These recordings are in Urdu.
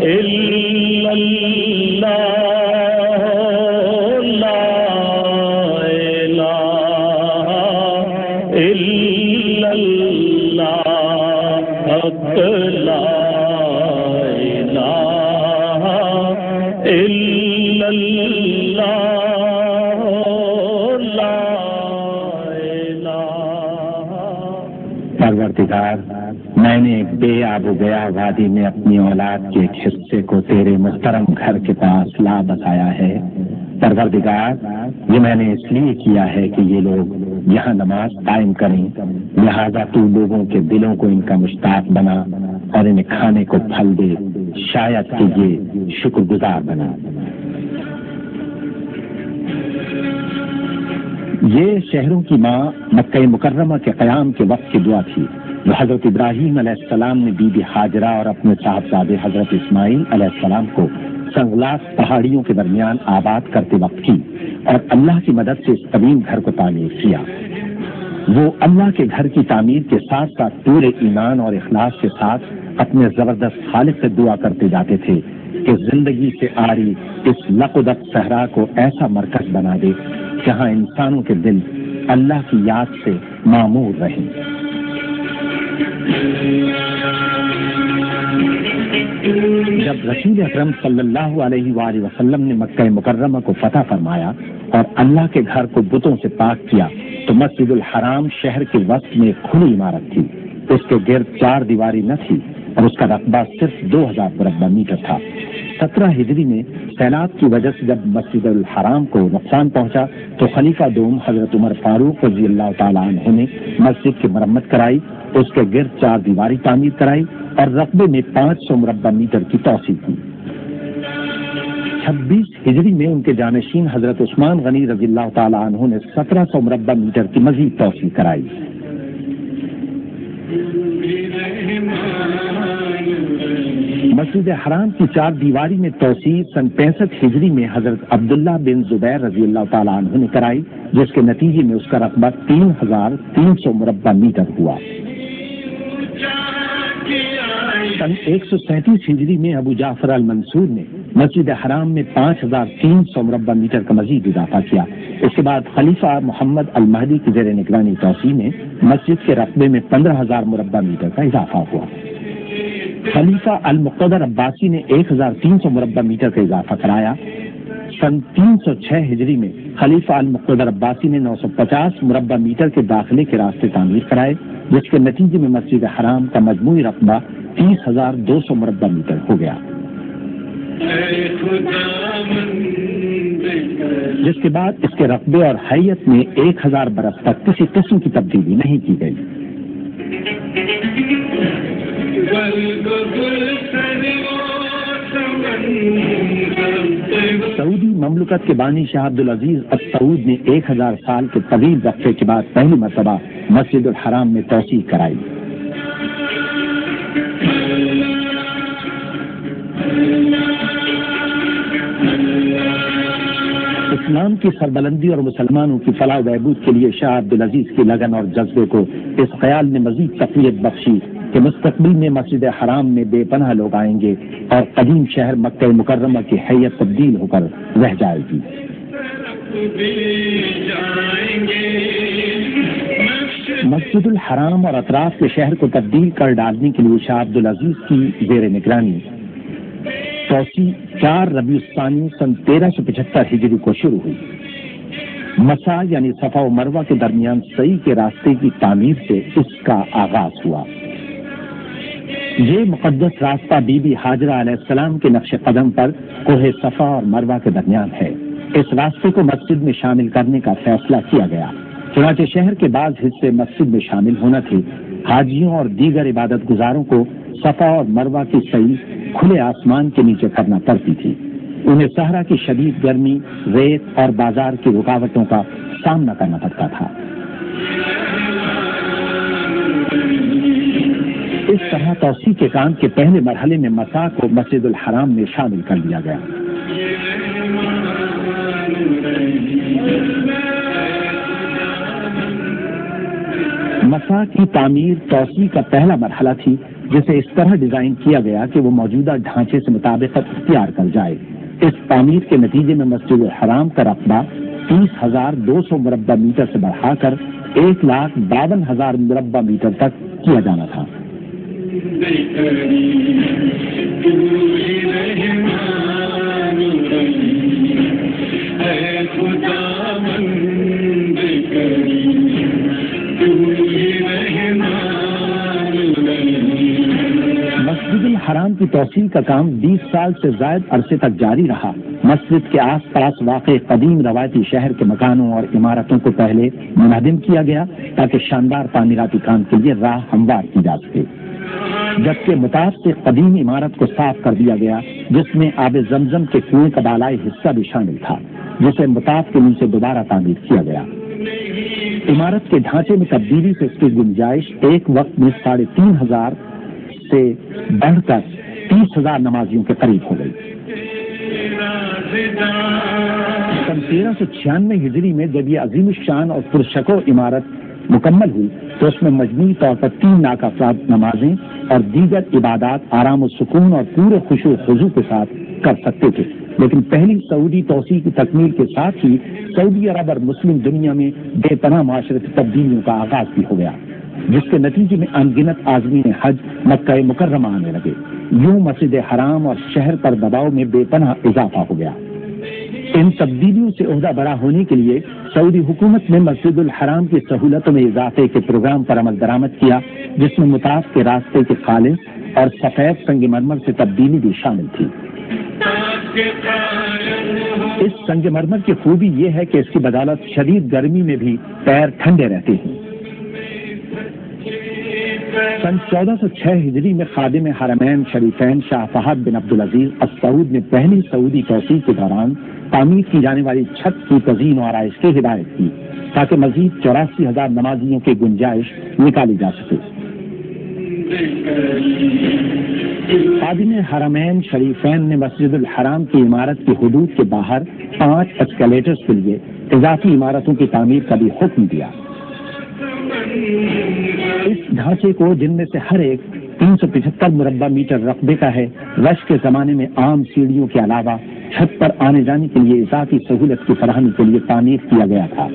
إلا الله لا إله إلا الله حق لا إله إلا الله لا إله. پروردگار، میں نے ایک بے آب و گیا وادی میں اپنی اولاد کے ایک حصے کو تیرے محترم گھر کے پاس لا بسایا ہے. پروردگار، یہ میں نے اس لیے کیا ہے کہ یہ لوگ یہاں نماز قائم کریں، لہذا تو لوگوں کے دلوں کو ان کا مشتاق بنا اور انہیں کھانے کو پھل دے، شاید کہ یہ شکر گزار بنا. یہ شہروں کی ماں مکہ مکرمہ کے قیام کے وقت کی دعا تھی جو حضرت ابراہیم علیہ السلام نے بی بی ہاجرہ اور اپنے صاحبزادے حضرت اسماعیل علیہ السلام کو سنگلاس پہاڑیوں کے درمیان آباد کرتے وقت کی، اور اللہ کی مدد سے اس طویل گھر کو تعمیر کیا. وہ اللہ کے گھر کی تعمیر کے ساتھ ساتھ پورے ایمان اور اخلاص کے ساتھ اپنے زبردست خالق سے دعا کرتے جاتے تھے کہ زندگی سے آری اس لقدت صحرا کو ایسا مرکز بنا دے جہاں انسانوں کے دل اللہ کی یاد سے معمور رہیں. جب رسول اکرم صلی اللہ علیہ وآلہ وسلم نے مکہ مکرمہ کو فتح فرمایا اور اللہ کے گھر کو بتوں سے پاک کیا تو مسجد الحرام شہر کے وسط میں ایک کھلی عمارت تھی. اس کے گرد 4 دیواری نہ تھی اور اس کا رقبہ صرف 2000 مربع میٹر تھا. 17 ہجری میں سیلاب کی وجہ سے جب مسجد الحرام کو نقصان پہنچا تو خلیفہ دوم حضرت عمر فاروق رضی اللہ تعالیٰ عنہ نے مسجد کی مرمت کرائی، اس کے گرد 4 دیواری تعمیر کرائی اور رقبے میں 500 مربع میٹر کی توسیع کی. 26 ہجری میں ان کے جانشین حضرت عثمان غنی رضی اللہ تعالیٰ عنہ نے 1700 مربع میٹر کی مزید توسیع کرائی. مسجد حرام کی 4 دیواری میں توسیع سن 65 ہجری میں حضرت عبداللہ بن زبیر رضی اللہ تعالیٰ عنہ نے کرائی، جس کے نتیجے میں اس کا رقبہ 3300 مربع میٹر ہوا. سن 137 ہجری میں ابو جعفر المنصور نے مسجد حرام میں 5300 مربع میٹر کا مزید اضافہ کیا. اس کے بعد خلیفہ محمد المہدی کی زیر نگرانی توسیع میں مسجد کے رقبے میں 15000 مربع میٹر کا اضافہ ہوا. خلیفہ المقتدر عباسی نے 1300 مربع میٹر کا اضافہ کرایا. سن 306 ہجری میں خلیفہ المقتدر عباسی نے 950 مربع میٹر کے داخلے کے راستے تعمیر کرائے، جس کے نتیجے میں مسجد حرام کا مجموعی رقبہ 30200 مربع میٹر ہو گیا، جس کے بعد اس کے رقبے اور حیت میں 1000 برس تک کسی قسم کی تبدیلی نہیں کی گئی. سعودی مملکت کے بانی شاہ عبدالعزیز السعود نے 1000 سال کے طویل وقفے کے بعد پہلی مرتبہ مسجد الحرام میں توسیع کرائی. اسلام کی سربلندی اور مسلمانوں کی فلاح و بہبود کے لیے شاہ عبدالعزیز کی لگن اور جذبے کو اس خیال نے مزید تقویت بخشی کہ مستقبل میں مسجد حرام میں بے پناہ لوگ آئیں گے اور قدیم شہر مکہ مکرمہ کی حیت تبدیل ہو کر رہ جائے گی. مسجد الحرام اور اطراف کے شہر کو تبدیل کر ڈالنے کے لیے شاہ عبدالعزیز کی زیر نگرانی توسیع 4 ربیع الثانی سن 1375 ہجری کو شروع ہوئی. مسا یعنی صفا و مروہ کے درمیان سعی کے راستے کی تعمیر سے اس کا آغاز ہوا. یہ مقدس راستہ بی بی ہاجرہ علیہ السلام کے نقش قدم پر کوہ صفا اور مروہ کے درمیان ہے. اس راستے کو مسجد میں شامل کرنے کا فیصلہ کیا گیا. چنانچہ شہر کے بعض حصے مسجد میں شامل ہونا تھے. حاجیوں اور دیگر عبادت گزاروں کو صفا اور مروہ کی سعی کھلے آسمان کے نیچے کرنا پڑتی تھی. انہیں صحرا کی شدید گرمی، ریت اور بازار کی رکاوٹوں کا سامنا کرنا پڑتا تھا. اس طرح توسیع کے کام کے پہلے مرحلے میں مسا کو مسجد الحرام میں شامل کر لیا گیا. مسا کی تعمیر توسیع کا پہلا مرحلہ تھی جسے اس طرح ڈیزائن کیا گیا کہ وہ موجودہ ڈھانچے سے مطابقت اختیار کر جائے۔ اس تعمیر کے نتیجے میں مسجد الحرام کا رقبہ 30,200 مربع میٹر سے بڑھا کر 1,52,000 مربع میٹر تک کیا جانا تھا۔ مسجد الحرام کی توسیع کا کام 20 سال سے زائد عرصے تک جاری رہا۔ مسجد کے آس پاس واقع قدیم روایتی شہر کے مکانوں اور عمارتوں کو پہلے منہدم کیا گیا تاکہ شاندار تعمیراتی کام کے لیے راہ ہموار کی جا سکے، جبکہ مطاف سے قدیم عمارت کو صاف کر دیا گیا جس میں آب زمزم کے کنویں کا بالائی حصہ بھی شامل تھا، جسے مطاف کے نیچے دوبارہ تعمیر کیا گیا۔ عمارت کے ڈھانچے میں تبدیلی سے اس کی گنجائش ایک وقت میں 3,500 سے بڑھ کر 30,000 نمازیوں کے قریب ہو گئی۔ سن 1396 ہجری میں جب یہ عظیم الشان اور پرشکو عمارت مکمل ہوئی تو اس میں مجموعی طور پر 3 لاکھ افراد نمازیں اور دیگر عبادات آرام و سکون اور پورے خشوع و خضوع کے ساتھ کر سکتے تھے، لیکن پہلی سعودی توسیع کی تکمیل کے ساتھ ہی سعودی عرب اور مسلم دنیا میں بے پناہ معاشرتی تبدیلیوں کا آغاز بھی ہو گیا، جس کے نتیجے میں انگنت عازمین حج مکہ مکرمہ آنے لگے۔ یوں مسجد حرام اور شہر پر دباؤ میں بے پناہ اضافہ ہو گیا۔ ان تبدیلیوں سے عہدہ برا ہونے کے لیے سعودی حکومت نے مسجد الحرام کی سہولتوں میں اضافے کے پروگرام پر عمل درآمد کیا، جس میں مطاف کے راستے کے خالص اور سفید سنگ مرمر سے تبدیلی بھی شامل تھی۔ اس سنگ مرمر کی خوبی یہ ہے کہ اس کی بدولت شدید گرمی میں بھی پیر ٹھنڈے رہتے ہیں۔ سن 1406 ہجری میں خادم حرمین شریفین شاہ فہد بن عبدالعزیز السعود نے پہلی سعودی توسیع کے دوران تعمیر کی جانے والی چھت کی تزئین و آرائش کی ہدایت کی تاکہ مزید 84,000 نمازیوں کی گنجائش نکالی جا سکے۔ خادم حرمین شریفین نے مسجد الحرام کی عمارت کی حدود کے باہر 5 ایسکیلیٹرز کے لیے اضافی عمارتوں کی تعمیر کا بھی حکم دیا۔ اس ڈھانچے کو، جن میں سے ہر ایک 375 مربع میٹر رقبے کا ہے، رش کے زمانے میں عام سیڑھیوں کے علاوہ چھت پر آنے جانے کے لیے اضافی سہولت کی فراہمی کے لیے تعمیر کیا گیا تھا۔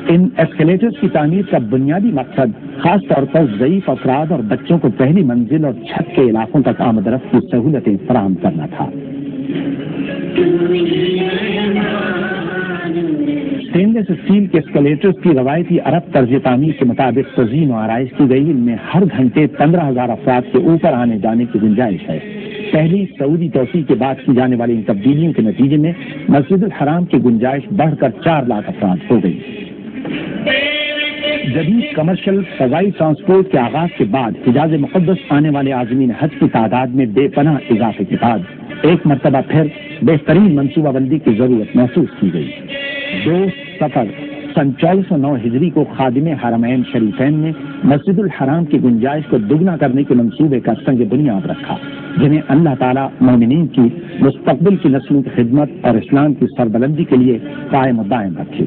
ان ایسکیلیٹرز کی تعمیر کا بنیادی مقصد خاص طور پر ضعیف افراد اور بچوں کو پہلی منزل اور چھت کے علاقوں تک آمد رفت کی سہولتیں فراہم کرنا تھا۔ اسٹین لیس اسٹیل کے اسکیلیٹرز کی روایتی عرب طرز تعمیر کے مطابق تزئین و آرائش کی گئی، ان میں ہر گھنٹے 15,000 افراد کے اوپر آنے جانے کی گنجائش ہے۔ پہلی سعودی توسیع کے بعد کی جانے والی ان تبدیلیوں کے نتیجے میں مسجد الحرام کی گنجائش بڑھ کر 4 لاکھ افراد ہو گئی۔ جدید کمرشل فضائی ٹرانسپورٹ کے آغاز کے بعد حجاز مقدس آنے والے عازمین حج کی تعداد میں بے پناہ اضافے کے بعد ایک مرتبہ پھر بہترین منصوبہ بندی کی ضرورت محسوس کی گئی۔ 2 صفر سن 1409 ہجری کو خادم حرمین شریفین نے مسجد الحرام کی گنجائش کو دگنا کرنے کے منصوبے کا سنگ بنیاد رکھا، جنہیں اللہ تعالیٰ مومنین کی مستقبل کی نسلوں کی خدمت اور اسلام کی سربلندی کے لیے قائم و دائم رکھے۔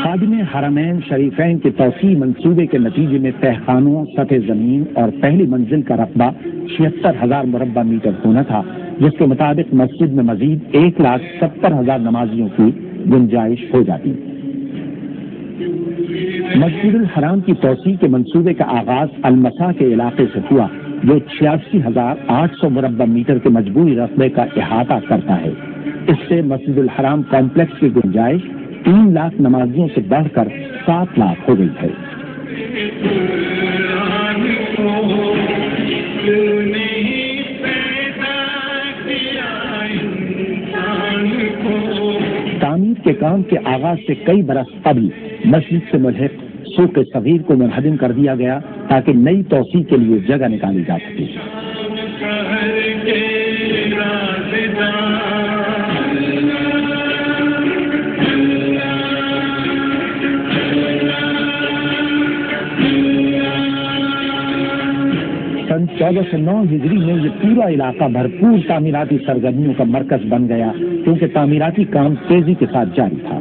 خادم حرمین شریفین کے توسیع منصوبے کے نتیجے میں تہخانوں، سطح زمین اور پہلی منزل کا رقبہ 76,000 مربع میٹر ہونا تھا، جس کے مطابق مسجد میں مزید 1,70,000 نمازیوں کی گنجائش ہو جاتی۔ مسجد الحرام کی توسیع کے منصوبے کا آغاز المسا کے علاقے سے ہوا، جو 86,800 مربع میٹر کے مجموعی رقبے کا احاطہ کرتا ہے۔ اس سے مسجد الحرام کمپلیکس کی گنجائش 3 لاکھ نمازیوں سے بڑھ کر 7 لاکھ ہو گئی ہے۔ تعمیر کے کام کے آغاز سے کئی برس قبل مسجد سے ملحق سوق صغیر کو منہدم کر دیا گیا تاکہ نئی توسیع کے لیے جگہ نکالی جا سکے۔ سن 1409 ہجری میں یہ پورا علاقہ بھرپور تعمیراتی سرگرمیوں کا مرکز بن گیا، کیونکہ تعمیراتی کام تیزی کے ساتھ جاری تھا۔